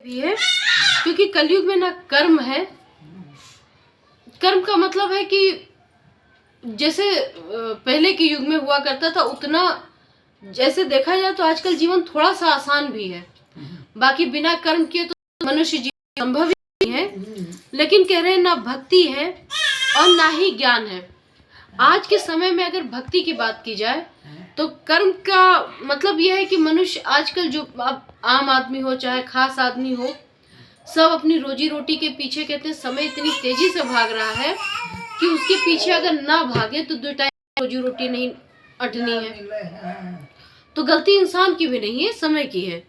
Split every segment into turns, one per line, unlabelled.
भी है, क्योंकि कलयुग में ना कर्म है। कर्म का मतलब है कि जैसे पहले के युग में हुआ करता था उतना, जैसे देखा जाए तो आजकल जीवन थोड़ा सा आसान भी है। बाकी बिना कर्म किए तो मनुष्य जीवन संभव ही नहीं है। लेकिन कह रहे हैं ना भक्ति है और ना ही ज्ञान है। आज के समय में अगर भक्ति की बात की जाए तो कर्म का मतलब यह है कि मनुष्य आजकल जो आम आदमी हो चाहे खास आदमी हो, सब अपनी रोजी रोटी के पीछे, कहते हैं समय इतनी तेजी से भाग रहा है कि उसके पीछे अगर ना भागे तो 2 टाइम रोजी रोटी नहीं अटनी है। तो गलती इंसान की भी नहीं है, समय की है,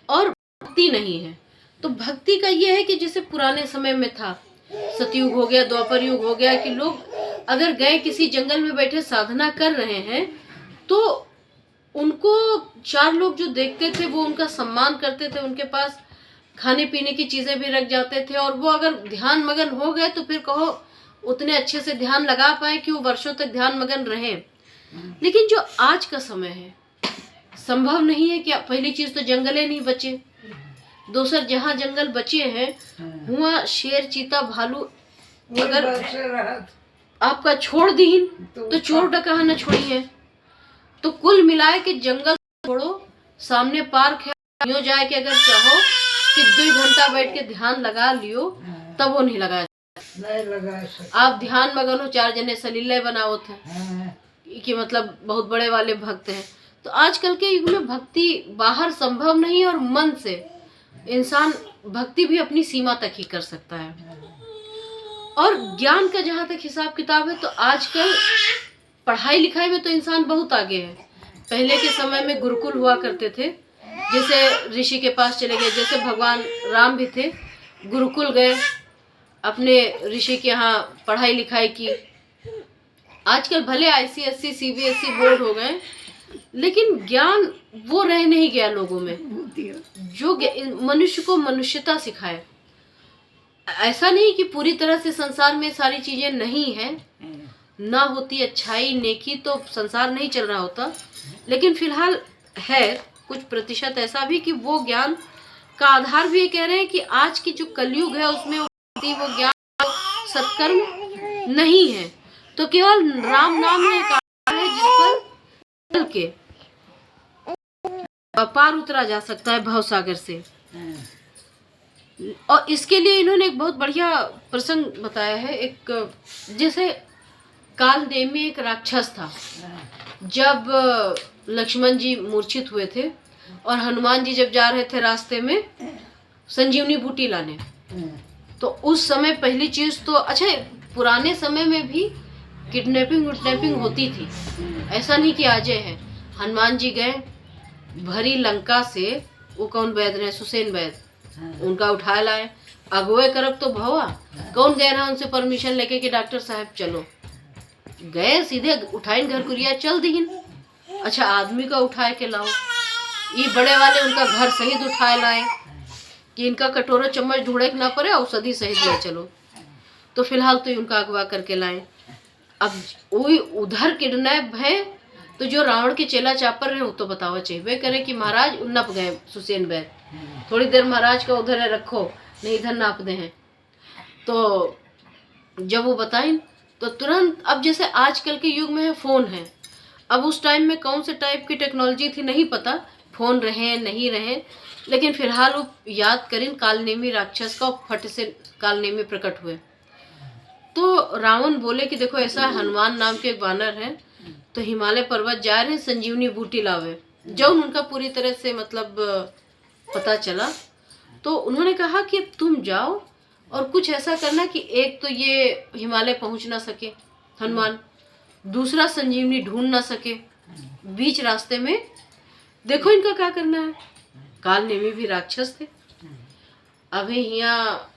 और भक्ति नहीं है। तो भक्ति का यह है कि जैसे पुराने समय में था, सतयुग हो गया, द्वापर युग हो गया, कि लोग अगर गए किसी जंगल में बैठे साधना कर रहे हैं तो उनको 4 लोग जो देखते थे वो उनका सम्मान करते थे, उनके पास खाने पीने की चीजें भी रख जाते थे, और वो अगर ध्यान मगन हो गए तो फिर कहो उतने अच्छे से ध्यान लगा पाए कि वो वर्षों तक ध्यान मगन रहे। लेकिन जो आज का समय है, संभव नहीं है कि पहली चीज तो जंगले नहीं बचे, दूसर जहाँ जंगल बचे हैं वहाँ शेर चीता भालू अगर आपका छोड़ दी तो चोर डकहा न छोड़ी है। तो कुल मिलाए के जंगल छोड़ो, सामने पार्क है, यूँ जाए कि अगर चाहो कि 2 घंटा बैठ के ध्यान लगा लियो तब वो नहीं लगा आप ध्यान मगन हो, 4 जने सलीले बनाओ थे कि मतलब बहुत बड़े वाले भक्त हैं। तो आजकल के युग में भक्ति बाहर संभव नहीं, और मन से इंसान भक्ति भी अपनी सीमा तक ही कर सकता है। और ज्ञान का जहाँ तक हिसाब किताब है तो आजकल पढ़ाई लिखाई में तो इंसान बहुत आगे है। पहले के समय में गुरुकुल हुआ करते थे, जैसे ऋषि के पास चले गए, जैसे भगवान राम भी थे, गुरुकुल गए, अपने ऋषि के यहाँ पढ़ाई लिखाई की। आजकल भले ICSE CBSE बोर्ड हो गए, लेकिन ज्ञान वो रह नहीं गया लोगों में जो मनुष्य को मनुष्यता सिखाए। ऐसा नहीं कि पूरी तरह से संसार में सारी चीजें नहीं है, ना होती अच्छाई नेकी तो संसार नहीं चल रहा होता, लेकिन फिलहाल है कुछ प्रतिशत ऐसा भी कि वो ज्ञान का आधार भी ये कह रहे हैं कि आज की जो कलयुग है उसमें वो ज्ञान सत्कर्म नहीं है। तो केवल राम नाम ही एक आधार है जिस पर चल के पार उतरा जा सकता है भवसागर से। और इसके लिए इन्होंने एक बहुत बढ़िया प्रसंग बताया है। एक जैसे कालनेमी एक राक्षस था, जब लक्ष्मण जी मूर्छित हुए थे और हनुमान जी जब जा रहे थे रास्ते में संजीवनी बूटी लाने, तो उस समय पहली चीज तो अच्छा, पुराने समय में भी किडनैपिंग होती थी, ऐसा नहीं कि आज है। हनुमान जी गए भरी लंका से, वो कौन वैद रहे, सुसेन वैद, उनका उठा लाए। अगुए करब तो भवा, कौन गए रहा उनसे परमिशन लेके कि डॉक्टर साहब चलो, गए सीधे उठाइन घर कुरिया चल दीन। अच्छा, आदमी का उठाए के लाओ, ये बड़े वाले उनका घर सहित उठाए लाए कि इनका कटोरा चम्मच ढूंढे ना पड़े, औषधि सहित ले चलो। तो फिलहाल तो उनका अगवा करके लाए। अब वही उधर किडनैप है, तो जो रावण के चेला चापर रहे वो तो बतावा चाहिए करे कि महाराज नप गए सुसेन वैद, थोड़ी देर महाराज का उधर रखो, नहीं इधर नाप दे हैं। तो जब वो बताएं तो तुरंत, अब जैसे आजकल के युग में है फोन है, अब उस टाइम में कौन से टाइप की टेक्नोलॉजी थी नहीं पता, फोन रहे नहीं रहे, लेकिन फिलहाल वो याद करें कालनेमी राक्षस का, फट से कालनेमी प्रकट हुए। तो रावण बोले कि देखो ऐसा हनुमान नाम के एक वानर है, तो हिमालय पर्वत जा रहे हैं संजीवनी बूटी लावे। जब उनका पूरी तरह से मतलब पता चला तो उन्होंने कहा कि तुम जाओ और कुछ ऐसा करना कि एक तो ये हिमालय पहुंच ना सके हनुमान, दूसरा संजीवनी ढूंढ ना सके बीच रास्ते में। देखो इनका क्या करना है। कालनेमी भी राक्षस थे, अभी यहाँ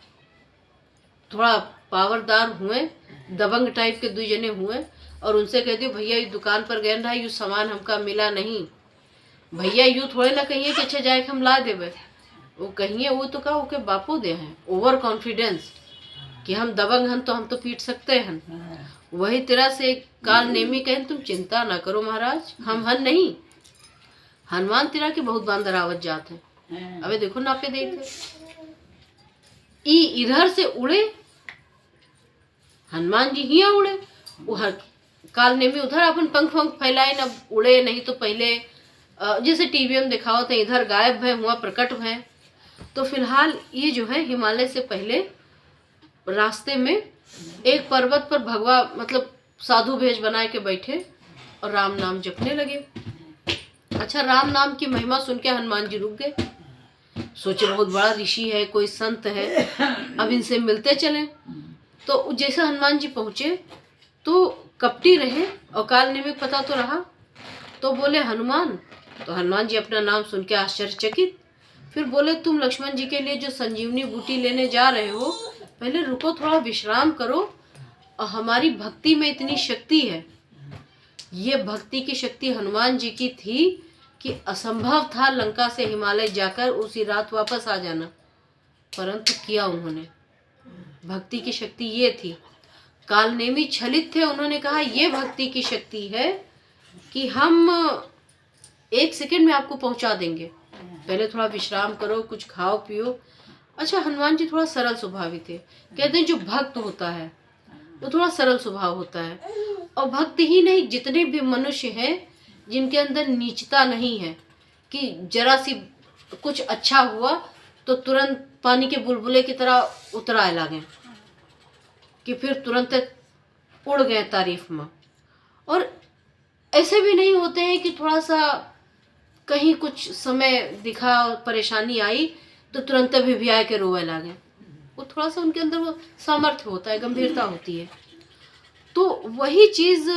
थोड़ा पावरदार हुए, दबंग टाइप के 2 जने हुए, और उनसे कह दियो भैया ये दुकान पर गए रहा, यू सामान हमका मिला नहीं, भैया यूँ थोड़े ना कहिए कि अच्छा जाए हम ला देवे, वो कहिए वो तो का ओके बापू दे हैं, ओवर कॉन्फिडेंस कि हम दबंग हन तो हम तो पीट सकते हैं। वही तरह से कालनेमी कहें तुम चिंता ना करो महाराज, हम हन नहीं, हनुमान तेरा के बहुत बांदर आवत जात है, अबे देखो नापे देते। इधर से उड़े, हनुमान जी हिया उड़े, वो काल नेमी उधर अपन पंख पंख फैलाए न उड़े, नहीं तो पहले जैसे टीवी में दिखाओ तो इधर गायब है, हुआ प्रकट है। तो फिलहाल ये जो है हिमालय से पहले रास्ते में एक पर्वत पर भगवा मतलब साधु भेष बनाए के बैठे और राम नाम जपने लगे। अच्छा, राम नाम की महिमा सुन के हनुमान जी रुक गए, सोचे बहुत बड़ा ऋषि है, कोई संत है, अब इनसे मिलते चलें। तो जैसे हनुमान जी पहुंचे तो कपटी रहे और काल नेमी पता तो रहा, तो बोले हनुमान। तो हनुमान जी अपना नाम सुन के आश्चर्यचकित, फिर बोले तुम लक्ष्मण जी के लिए जो संजीवनी बूटी लेने जा रहे हो, पहले रुको, थोड़ा विश्राम करो, और हमारी भक्ति में इतनी शक्ति है। ये भक्ति की शक्ति हनुमान जी की थी कि असंभव था लंका से हिमालय जाकर उसी रात वापस आ जाना, परंतु किया उन्होंने। भक्ति की शक्ति ये थी। काल नेमी छलित थे, उन्होंने कहा ये भक्ति की शक्ति है कि हम 1 सेकंड में आपको पहुंचा देंगे, पहले थोड़ा विश्राम करो, कुछ खाओ पियो। अच्छा, हनुमान जी थोड़ा सरल स्वभावी थे, कहते हैं जो भक्त होता है वो थोड़ा सरल स्वभाव होता है, और भक्त ही नहीं जितने भी मनुष्य हैं जिनके अंदर नीचता नहीं है कि जरा सी कुछ अच्छा हुआ तो तुरंत पानी के बुलबुले की तरह उतराए लगे, कि फिर तुरंत उड़ गए तारीफ में। और ऐसे भी नहीं होते हैं कि थोड़ा सा कहीं कुछ समय दिखा और परेशानी आई तो तुरंत भी आए के रोए लगे। वो थोड़ा सा उनके अंदर वो सामर्थ्य होता है, गंभीरता होती है। तो वही चीज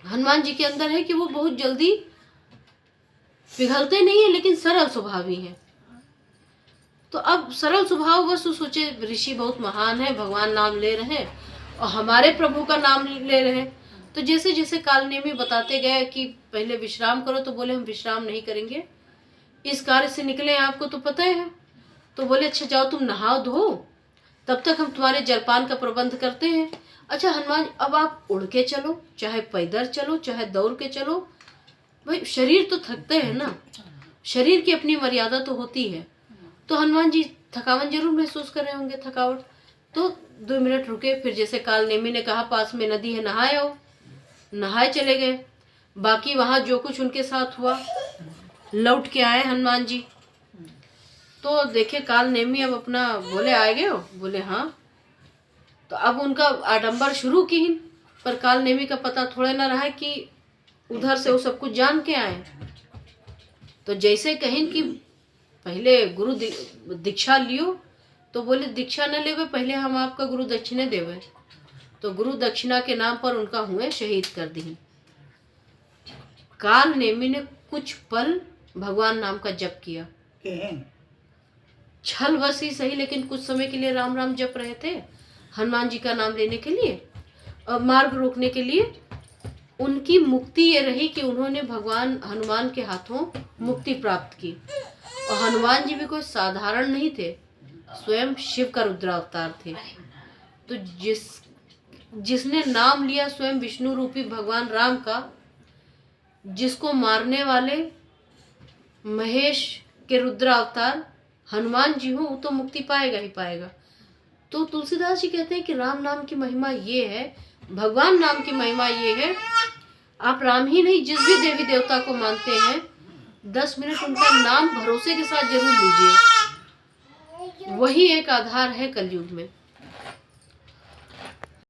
हनुमान जी के अंदर है कि वो बहुत जल्दी पिघलते नहीं है, लेकिन सरल स्वभावी है। तो अब सरल स्वभाव बस सोचे ऋषि बहुत महान है, भगवान नाम ले रहे हैं और हमारे प्रभु का नाम ले रहे हैं। तो जैसे जैसे काल नेमी बताते गए कि पहले विश्राम करो, तो बोले हम विश्राम नहीं करेंगे, इस कार्य से निकले हैं, आपको तो पता है। तो बोले अच्छा जाओ तुम नहाओ धो, तब तक हम तुम्हारे जलपान का प्रबंध करते हैं। अच्छा हनुमान, अब आप उड़ के चलो, चाहे पैदल चलो, चाहे दौड़ के चलो, भाई शरीर तो थकते हैं ना, शरीर की अपनी मर्यादा तो होती है। तो हनुमान जी थकावट जरूर महसूस कर रहे होंगे, थकावट। तो 2 मिनट रुके, फिर जैसे काल नेमी ने कहा पास में नदी है, नहाए आओ, नहाए चले गए। बाकी वहां जो कुछ उनके साथ हुआ, लौट के आए हनुमान जी। तो देखे काल नेमी अब अपना, बोले आए गए हो, बोले हाँ। तो अब उनका आडंबर शुरू की, पर काल नेमी का पता थोड़े ना रहा कि उधर से वो सब कुछ जान के आए। तो जैसे कहें कि पहले गुरु दीक्षा लियो, तो बोले दीक्षा न लेवे, पहले हम आपका गुरु दक्षिणे देवे। तो गुरु दक्षिणा के नाम पर उनका हुए शहीद कर दी। काल नेमी ने कुछ पल भगवान नाम का जप किया, छल बस ही सही, लेकिन कुछ समय के लिए राम राम जप रहे थे हनुमान जी का नाम लेने के लिए और मार्ग रोकने के लिए। उनकी मुक्ति ये रही कि उन्होंने भगवान हनुमान के हाथों मुक्ति प्राप्त की। और हनुमान जी भी कोई साधारण नहीं थे, स्वयं शिव का रुद्रावतार थे। तो जिसने नाम लिया स्वयं विष्णु रूपी भगवान राम का, जिसको मारने वाले महेश के रुद्रावतार हनुमान जी हो, वो तो मुक्ति पाएगा ही पाएगा। तो तुलसीदास जी कहते हैं कि राम नाम की महिमा ये है, भगवान नाम की महिमा ये है, आप राम ही नहीं जिस भी देवी देवता को मानते हैं 10 मिनट उनका नाम भरोसे के साथ जरूर लीजिए, वही एक आधार है कलयुग में।